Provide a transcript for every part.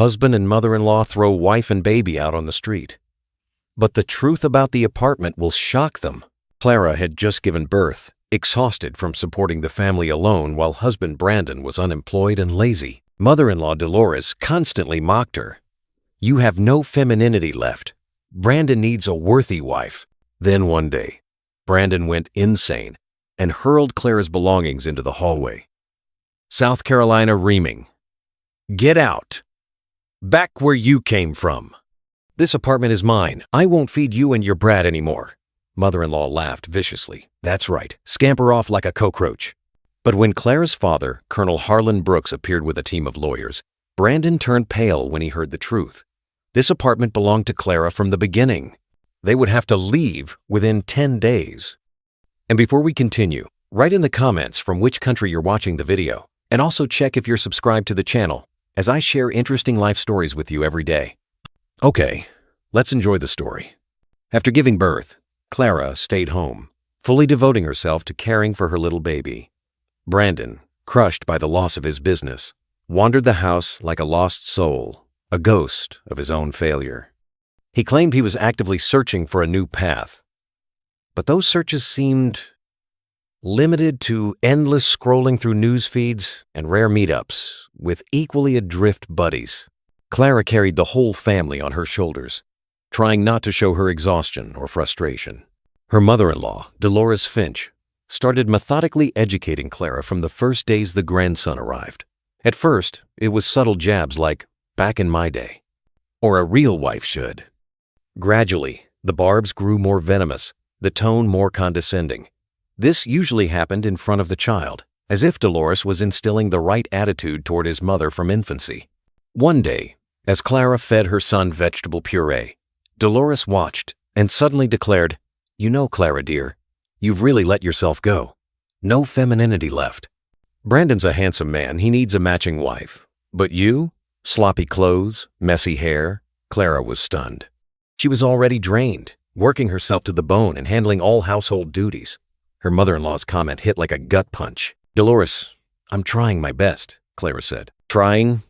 Husband and mother-in-law throw wife and baby out on the street. But the truth about the apartment will shock them. Clara had just given birth, exhausted from supporting the family alone while husband Brandon was unemployed and lazy. Mother-in-law Dolores constantly mocked her. "You have no femininity left. Brandon needs a worthy wife." Then one day, Brandon went insane and hurled Clara's belongings into the hallway. South Carolina reaming. "Get out! Back where you came from. This apartment is mine. I won't feed you and your brat anymore." Mother-in-law laughed viciously. "That's right. Scamper off like a cockroach." But when Clara's father, Colonel Harlan Brooks, appeared with a team of lawyers, Brandon turned pale when he heard the truth. This apartment belonged to Clara from the beginning. They would have to leave within 10 days. And before we continue, write in the comments from which country you're watching the video, and also check if you're subscribed to the channel, as I share interesting life stories with you every day. Okay, let's enjoy the story. After giving birth, Clara stayed home, fully devoting herself to caring for her little baby. Brandon, crushed by the loss of his business, wandered the house like a lost soul, a ghost of his own failure. He claimed he was actively searching for a new path. But those searches seemed limited to endless scrolling through news feeds and rare meetups with equally adrift buddies. Clara carried the whole family on her shoulders, trying not to show her exhaustion or frustration. Her mother-in-law, Dolores Finch, started methodically educating Clara from the first days the grandson arrived. At first, it was subtle jabs like, "Back in my day," or "A real wife should." Gradually, the barbs grew more venomous, the tone more condescending. This usually happened in front of the child, as if Dolores was instilling the right attitude toward his mother from infancy. One day, as Clara fed her son vegetable puree, Dolores watched and suddenly declared, "You know, Clara dear, you've really let yourself go. No femininity left. Brandon's a handsome man, he needs a matching wife. But you? Sloppy clothes, messy hair." Clara was stunned. She was already drained, working herself to the bone and handling all household duties. Her mother-in-law's comment hit like a gut punch. "Dolores, I'm trying my best," Clara said. "Trying?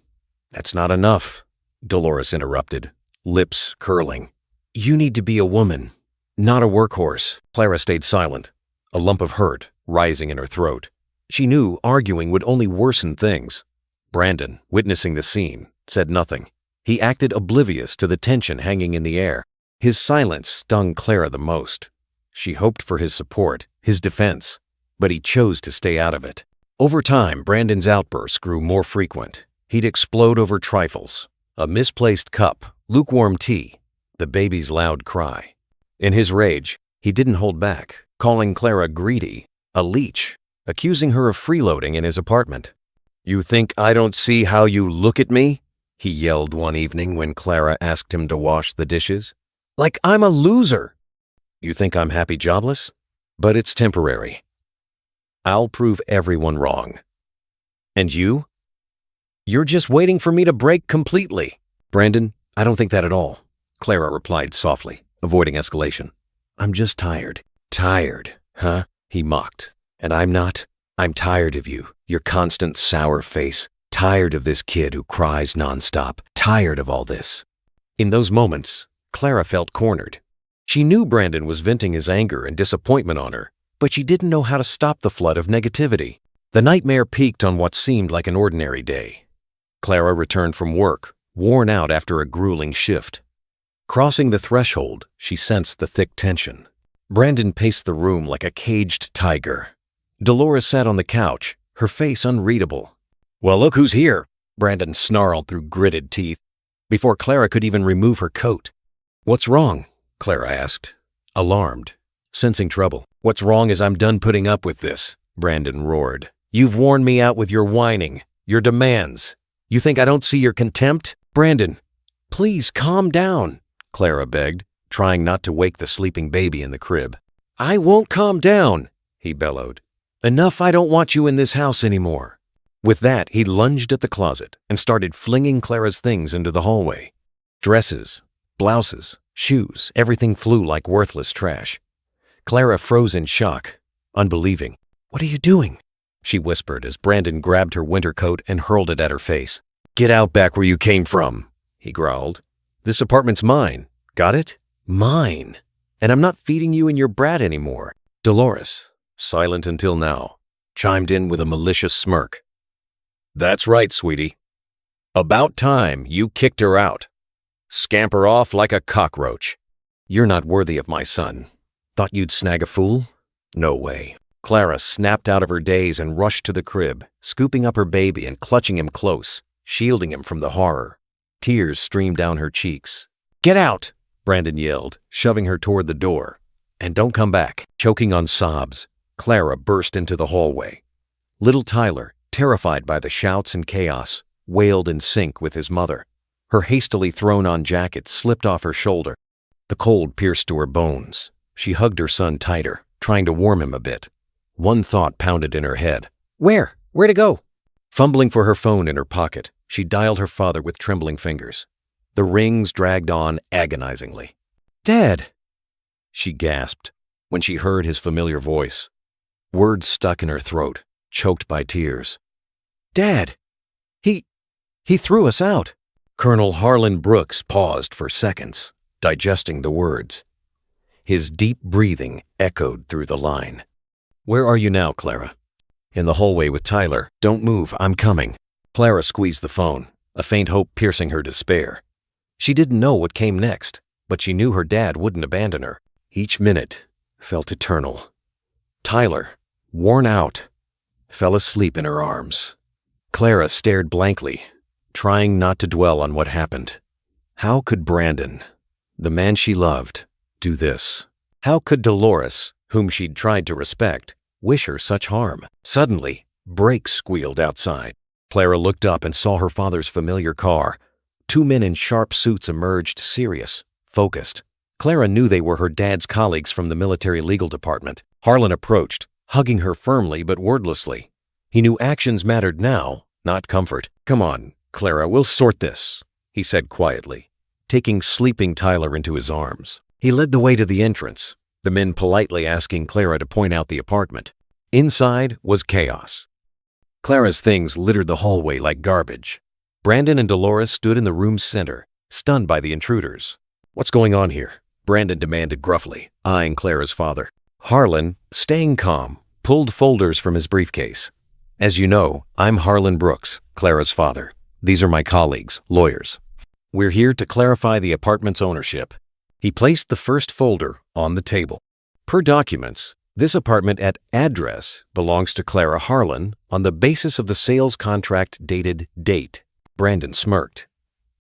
That's not enough," Dolores interrupted, lips curling. "You need to be a woman, not a workhorse." Clara stayed silent, a lump of hurt rising in her throat. She knew arguing would only worsen things. Brandon, witnessing the scene, said nothing. He acted oblivious to the tension hanging in the air. His silence stung Clara the most. She hoped for his support, his defense, but he chose to stay out of it. Over time, Brandon's outbursts grew more frequent. He'd explode over trifles, a misplaced cup, lukewarm tea, the baby's loud cry. In his rage, he didn't hold back, calling Clara greedy, a leech, accusing her of freeloading in his apartment. "You think I don't see how you look at me?" he yelled one evening when Clara asked him to wash the dishes. "Like I'm a loser." "You think I'm happy jobless? But it's temporary. I'll prove everyone wrong. And you? You're just waiting for me to break completely." "Brandon, I don't think that at all," Clara replied softly, avoiding escalation. "I'm just tired." "Tired, huh?" he mocked. "And I'm not. I'm tired of you, your constant sour face. Tired of this kid who cries nonstop. Tired of all this." In those moments, Clara felt cornered. She knew Brandon was venting his anger and disappointment on her, but she didn't know how to stop the flood of negativity. The nightmare peaked on what seemed like an ordinary day. Clara returned from work, worn out after a grueling shift. Crossing the threshold, she sensed the thick tension. Brandon paced the room like a caged tiger. Dolores sat on the couch, her face unreadable. "Well, look who's here," Brandon snarled through gritted teeth, before Clara could even remove her coat. "What's wrong?" Clara asked, alarmed, sensing trouble. "What's wrong is I'm done putting up with this," Brandon roared. "You've worn me out with your whining, your demands. You think I don't see your contempt?" "Brandon, please calm down," Clara begged, trying not to wake the sleeping baby in the crib. "I won't calm down," he bellowed. "Enough, I don't want you in this house anymore." With that, he lunged at the closet and started flinging Clara's things into the hallway. Dresses, blouses, shoes, everything flew like worthless trash. Clara froze in shock, unbelieving. "What are you doing?" she whispered as Brandon grabbed her winter coat and hurled it at her face. Get out back where you came from, he growled. This apartment's mine. Got it? Mine. And I'm not feeding you and your brat anymore. Dolores, silent until now, chimed in with a malicious smirk. That's right, sweetie. About time you kicked her out. Scamper off like a cockroach. You're not worthy of my son. Thought you'd snag a fool? No way. Clara snapped out of her daze and rushed to the crib, scooping up her baby and clutching him close, shielding him from the horror. Tears streamed down her cheeks. Get out, Brandon yelled, shoving her toward the door. And don't come back. Choking on sobs, Clara burst into the hallway. Little Tyler, terrified by the shouts and chaos, wailed in sync with his mother. Her hastily thrown-on jacket slipped off her shoulder. The cold pierced to her bones. She hugged her son tighter, trying to warm him a bit. One thought pounded in her head. Where? Where to go? Fumbling for her phone in her pocket, she dialed her father with trembling fingers. The rings dragged on agonizingly. Dad! She gasped when she heard his familiar voice. Words stuck in her throat, choked by tears. Dad! He threw us out. Colonel Harlan Brooks paused for seconds, digesting the words. His deep breathing echoed through the line. Where are you now, Clara? In the hallway with Tyler. Don't move, I'm coming. Clara squeezed the phone, a faint hope piercing her despair. She didn't know what came next, but she knew her dad wouldn't abandon her. Each minute felt eternal. Tyler, worn out, fell asleep in her arms. Clara stared blankly, trying not to dwell on what happened. How could Brandon, the man she loved, do this? How could Dolores, whom she'd tried to respect, wish her such harm? Suddenly, brakes squealed outside. Clara looked up and saw her father's familiar car. Two men in sharp suits emerged, serious, focused. Clara knew they were her dad's colleagues from the military legal department. Harlan approached, hugging her firmly but wordlessly. He knew actions mattered now, not comfort. Come on, Clara, we'll sort this, he said quietly, taking sleeping Tyler into his arms. He led the way to the entrance, the men politely asking Clara to point out the apartment. Inside was chaos. Clara's things littered the hallway like garbage. Brandon and Dolores stood in the room's center, stunned by the intruders. What's going on here? Brandon demanded gruffly, eyeing Clara's father. Harlan, staying calm, pulled folders from his briefcase. As you know, I'm Harlan Brooks, Clara's father. These are my colleagues, lawyers. We're here to clarify the apartment's ownership. He placed the first folder on the table. Per documents, this apartment at address belongs to Clara Harlan on the basis of the sales contract dated date. Brandon smirked.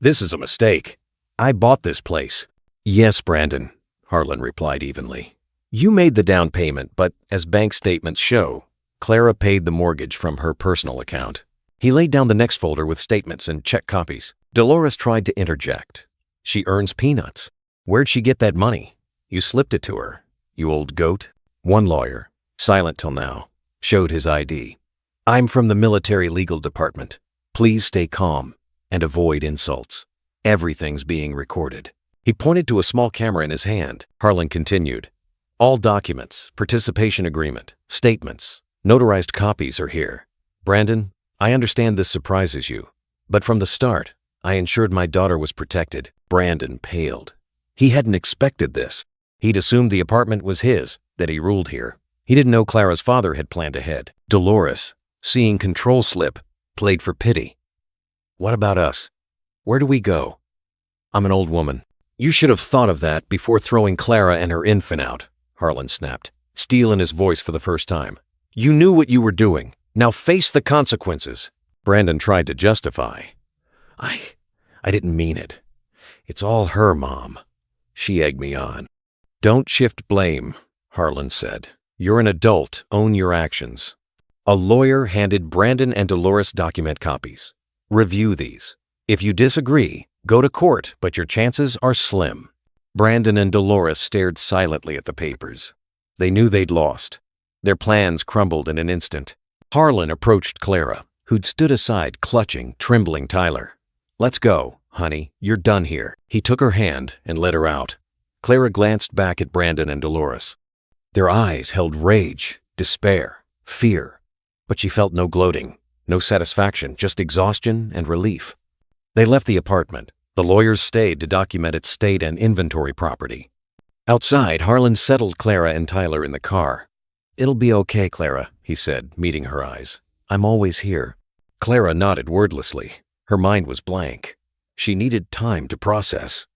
This is a mistake. I bought this place. Yes, Brandon, Harlan replied evenly. You made the down payment, but as bank statements show, Clara paid the mortgage from her personal account. He laid down the next folder with statements and check copies. Dolores tried to interject. She earns peanuts. Where'd she get that money? You slipped it to her, you old goat. One lawyer, silent till now, showed his ID. I'm from the military legal department. Please stay calm and avoid insults. Everything's being recorded. He pointed to a small camera in his hand. Harlan continued. All documents, participation agreement, statements, notarized copies are here. Brandon, I understand this surprises you, but from the start, I ensured my daughter was protected. Brandon paled. He hadn't expected this. He'd assumed the apartment was his, that he ruled here. He didn't know Clara's father had planned ahead. Dolores, seeing control slip, played for pity. What about us? Where do we go? I'm an old woman. You should have thought of that before throwing Clara and her infant out, Harlan snapped, steel in his voice for the first time. You knew what you were doing. Now face the consequences. Brandon tried to justify. I didn't mean it. It's all her, Mom. She egged me on. Don't shift blame, Harlan said. You're an adult. Own your actions. A lawyer handed Brandon and Dolores document copies. Review these. If you disagree, go to court, but your chances are slim. Brandon and Dolores stared silently at the papers. They knew they'd lost. Their plans crumbled in an instant. Harlan approached Clara, who'd stood aside clutching, trembling Tyler. Let's go, honey. You're done here. He took her hand and led her out. Clara glanced back at Brandon and Dolores. Their eyes held rage, despair, fear. But she felt no gloating, no satisfaction, just exhaustion and relief. They left the apartment. The lawyers stayed to document its state and inventory property. Outside, Harlan settled Clara and Tyler in the car. "It'll be okay, Clara," he said, meeting her eyes. "I'm always here." Clara nodded wordlessly. Her mind was blank. She needed time to process.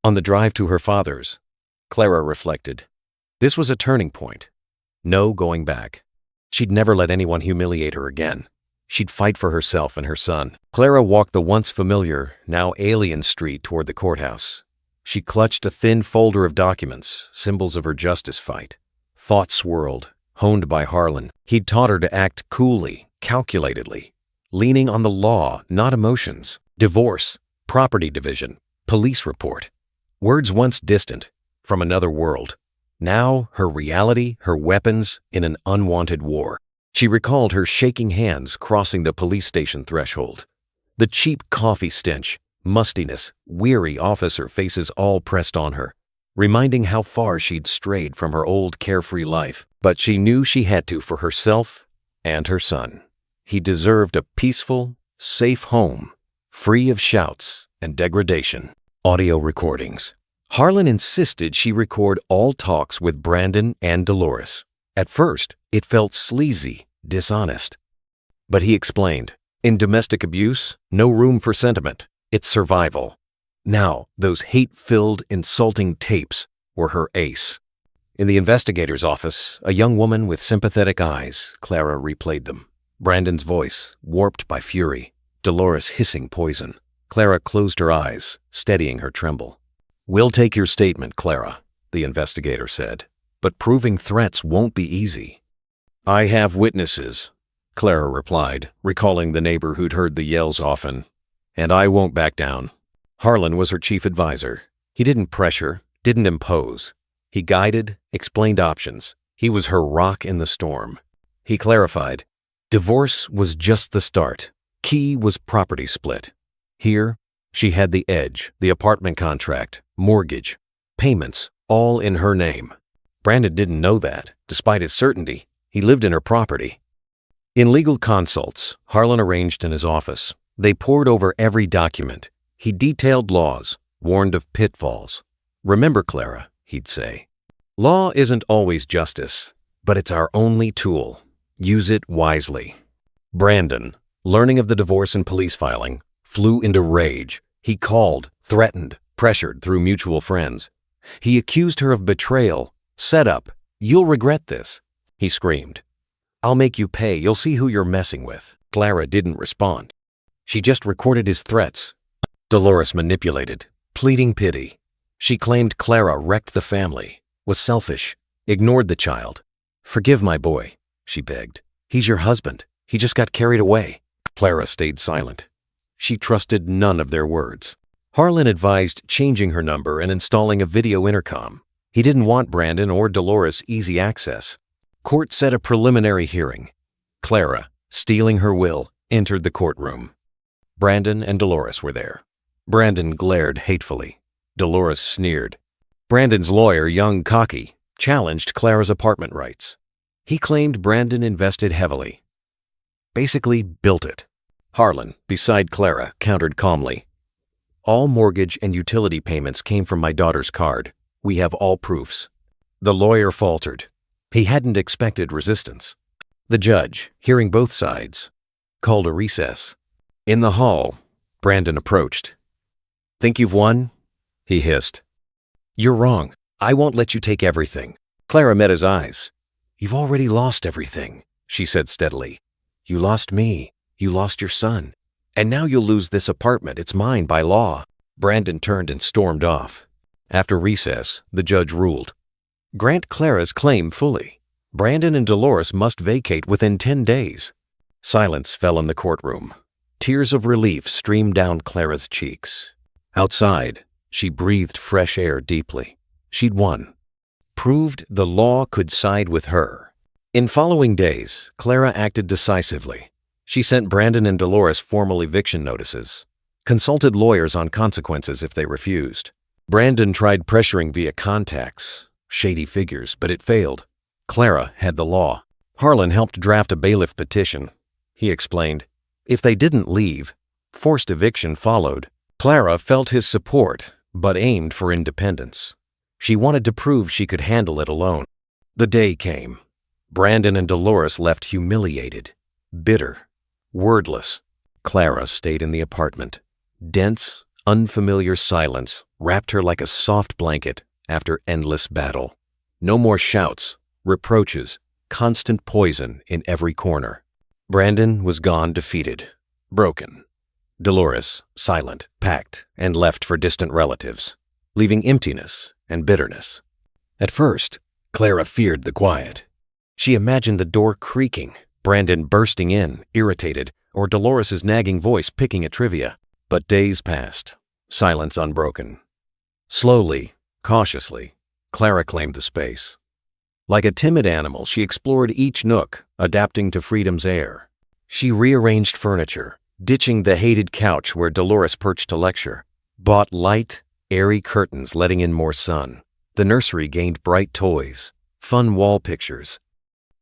On the drive to her father's, Clara reflected. This was a turning point. No going back. She'd never let anyone humiliate her again. She'd fight for herself and her son. Clara walked the once familiar, now alien street toward the courthouse. She clutched a thin folder of documents, symbols of her justice fight. Thoughts swirled, honed by Harlan. He'd taught her to act coolly, calculatedly, leaning on the law, not emotions. Divorce, property division, police report. Words once distant, from another world. Now her reality, her weapons in an unwanted war. She recalled her shaking hands crossing the police station threshold. The cheap coffee stench, mustiness, weary officer faces all pressed on her, reminding how far she'd strayed from her old carefree life. But she knew she had to for herself and her son. He deserved a peaceful, safe home, free of shouts and degradation. Audio recordings. Harlan insisted she record all talks with Brandon and Dolores. At first, it felt sleazy, dishonest. But he explained, in domestic abuse, no room for sentiment. It's survival. Now, those hate-filled, insulting tapes were her ace. In the investigator's office, a young woman with sympathetic eyes, Clara replayed them. Brandon's voice, warped by fury. Dolores hissing poison. Clara closed her eyes, steadying her tremble. "We'll take your statement, Clara," the investigator said, "but proving threats won't be easy." "I have witnesses," Clara replied, recalling the neighbor who'd heard the yells often. "And I won't back down." Harlan was her chief advisor. He didn't pressure, didn't impose. He guided, explained options. He was her rock in the storm. He clarified, divorce was just the start. Key was property split. Here, she had the edge, the apartment contract, mortgage, payments, all in her name. Brandon didn't know that. Despite his certainty, he lived in her property. In legal consults, Harlan arranged in his office. They pored over every document. He detailed laws, warned of pitfalls. "Remember, Clara," he'd say, "law isn't always justice, but it's our only tool. Use it wisely." Brandon, learning of the divorce and police filing, flew into rage. He called, threatened, pressured through mutual friends. He accused her of betrayal, setup. "You'll regret this," he screamed. "I'll make you pay. You'll see who you're messing with." Clara didn't respond. She just recorded his threats. Dolores manipulated, pleading pity. She claimed Clara wrecked the family, was selfish, ignored the child. "Forgive my boy," she begged. "He's your husband. He just got carried away." Clara stayed silent. She trusted none of their words. Harlan advised changing her number and installing a video intercom. He didn't want Brandon or Dolores easy access. Court set a preliminary hearing. Clara, stealing her will, entered the courtroom. Brandon and Dolores were there. Brandon glared hatefully. Dolores sneered. Brandon's lawyer, young Cocky, challenged Clara's apartment rights. He claimed Brandon invested heavily. Basically built it. Harlan, beside Clara, countered calmly. "All mortgage and utility payments came from my daughter's card. We have all proofs." The lawyer faltered. He hadn't expected resistance. The judge, hearing both sides, called a recess. In the hall, Brandon approached. "Think you've won?" he hissed. "You're wrong. I won't let you take everything." Clara met his eyes. "You've already lost everything," she said steadily. "You lost me. You lost your son. And now you'll lose this apartment. It's mine by law." Brandon turned and stormed off. After recess, the judge ruled. Grant Clara's claim fully. Brandon and Dolores must vacate within 10 days. Silence fell in the courtroom. Tears of relief streamed down Clara's cheeks. Outside, she breathed fresh air deeply. She'd won. Proved the law could side with her. In following days, Clara acted decisively. She sent Brandon and Dolores formal eviction notices, consulted lawyers on consequences if they refused. Brandon tried pressuring via contacts, shady figures, but it failed. Clara had the law. Harlan helped draft a bailiff petition. He explained, if they didn't leave, Forced eviction followed. Clara felt his support, but aimed for independence. She wanted to prove she could handle it alone. The day came. Brandon and Dolores left humiliated, bitter, wordless. Clara stayed in the apartment. Dense, unfamiliar silence wrapped her like a soft blanket after endless battle. No more shouts, reproaches, constant poison in every corner. Brandon was gone defeated, broken. Dolores, silent, packed, and left for distant relatives, leaving emptiness and bitterness. At first, Clara feared the quiet. She imagined the door creaking, Brandon bursting in, irritated, or Dolores' nagging voice picking at trivia. But days passed, silence unbroken. Slowly, cautiously, Clara claimed the space. Like a timid animal, she explored each nook, adapting to freedom's air. She rearranged furniture, ditching the hated couch where Dolores perched to lecture, bought light, airy curtains letting in more sun. The nursery gained bright toys, fun wall pictures.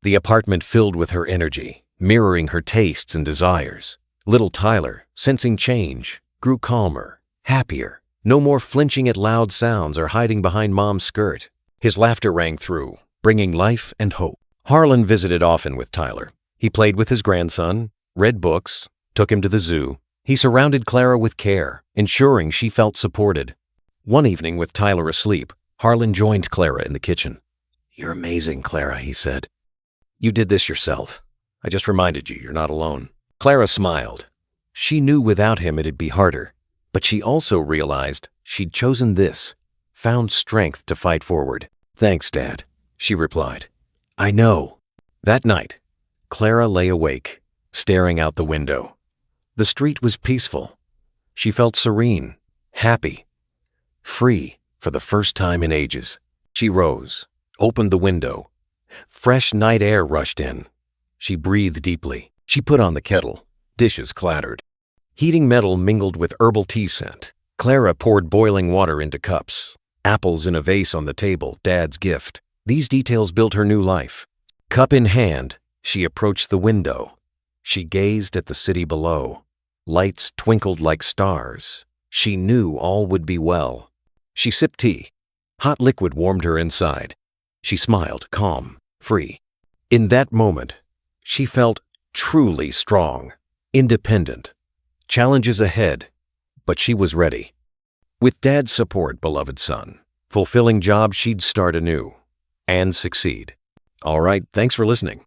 The apartment filled with her energy, mirroring her tastes and desires. Little Tyler, sensing change, grew calmer, happier, no more flinching at loud sounds or hiding behind Mom's skirt. His laughter rang through, bringing life and hope. Harlan visited often with Tyler. He played with his grandson, read books, took him to the zoo. He surrounded Clara with care, ensuring she felt supported. One evening, with Tyler asleep, Harlan joined Clara in the kitchen. "You're amazing, Clara," he said. "You did this yourself. I just reminded you you're not alone." Clara smiled. She knew without him it'd be harder, but she also realized she'd chosen this, found strength to fight forward. "Thanks, Dad," she replied. "I know." That night, Clara lay awake, staring out the window. The street was peaceful. She felt serene, happy, free for the first time in ages. She rose, opened the window. Fresh night air rushed in. She breathed deeply. She put on the kettle. Dishes clattered. Heating metal mingled with herbal tea scent. Clara poured boiling water into cups. Apples in a vase on the table, Dad's gift. These details built her new life. Cup in hand, she approached the window. She gazed at the city below. Lights twinkled like stars. She knew all would be well. She sipped tea. Hot liquid warmed her inside. She smiled, calm, free. In that moment, she felt truly strong, independent. Challenges ahead, but she was ready. With Dad's support, beloved son, fulfilling job she'd start anew and succeed. All right, thanks for listening.